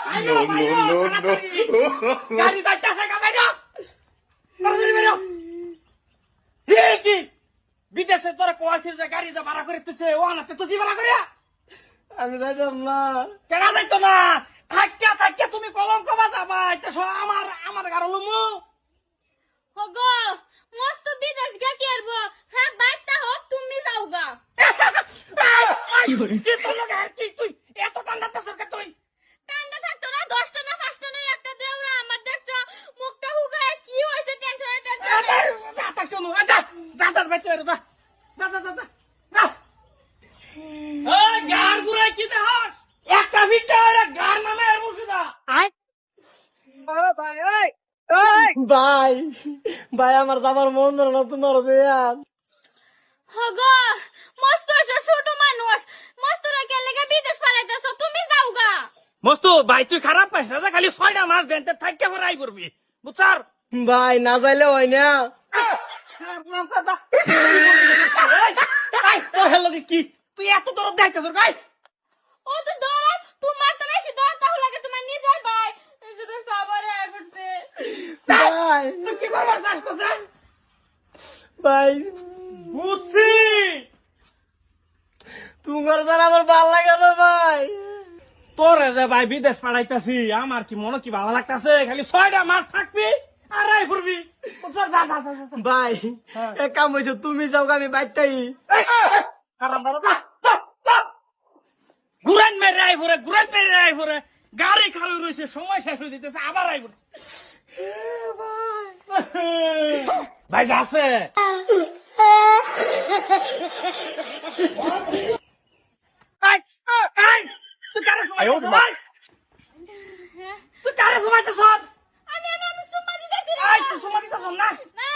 No, no, no, গাড়ি যাইতাছে গা বাইরো তাড়াতাড়ি বাইরো হে কি বিদেশে তোরা কোয়াছিস যে গাড়ি যা ভাড়া করে তুছে ও না তুই ভাড়া করিয়া আমি যাইতাম না। কেডা যাইতো না থাকিয়া থাকিয়া তুমি কলঙ্ক বাজাবা এটা আমার গাড়ো লমু হগো মস্ত বিদেশ গে কি আরবো হ্যাঁ বাইতা হোক তুমি যাওগা কি তোর লগে আর কি তুই এত ঠান্ডাতে সরকার তুই ঠান্ডা থাকতো না 10টা না 5টা না একটা দেওরা আমার দেখছো মুখটা হুগায় কি হইছে টেনশনে টেনশনে আতাস কেন যা যা যা বাইতে যা যা যা যা যা যা এই গার গুড়াই কি দেখাস একটা ভিটা আর গার নামে আর মুসিদা আয় আরে ভাই এই ভাই ভাই আমার যাবার মন ধরে না তোমার দেয়ান। হগো মস্ত হইছে ছোট মানুষ মস্ত রাখে লেগে বিদেশ পাঠাইতেছো তুমি যাওগা মস্তু ভাই তুই খারাপ পাইছ না খালি 6টা মাস দেনতে থাইকে ভরাই করবি বুঝছার ভাই না যাইলে হয় না। তোর হেলো কি তুই এত দরদ দেখাইতেছ গাই ও তো দরা তোমার তো বেশি দরা তাহলে লাগে তোমার নিজের ভাই এই যে তো সাবারে আয় করছে ভাই তুই কি করবার চাস কথা ভাই বুঝছি তোমার দ্বারা আমার ভাল লাগে না ভাই। তোরে যে ভাই বিদেশ পাঠাইতাছি আমার কি মনে কি ভালো লাগতাছে খালি 6টা মাস থাকবি আর রাই ফুরবি যা যা যা যা ভাই এক কাম হয়েছে তুমি যাও আমি বাইরটাই। ঘুরান মেরে আই ভরে ঘুরান মেরে আই ভরে গাড়ি খালি রয়েছে সময় শেষ হয়ে যেতেছে আবার আই ভরে ভাই যাচ্ছে তুই কারে সময়তেছ আমি সুম্মা দিতেছি তুই সময় দিতেছ না না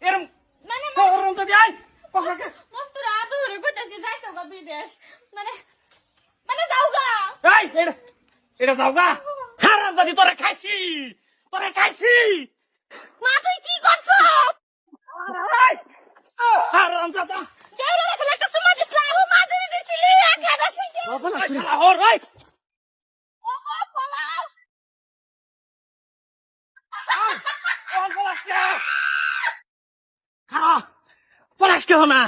এরম মানে ওরম যদি আই পকড়কে মস্ত রাত ধরে কইতাছি যাইতো গা বিদেশ মানে মানে যাওগা এই এটা যাও গা হারাম যদি তোরে খাইছি মা তুই কি করছো হারাম দাদা দেউরা লাগে একটা সুম্মা দিছলা ও মা ধরে দিছিলি একা দাসি হর রাই ও পলা খারা পলাশ কেহ না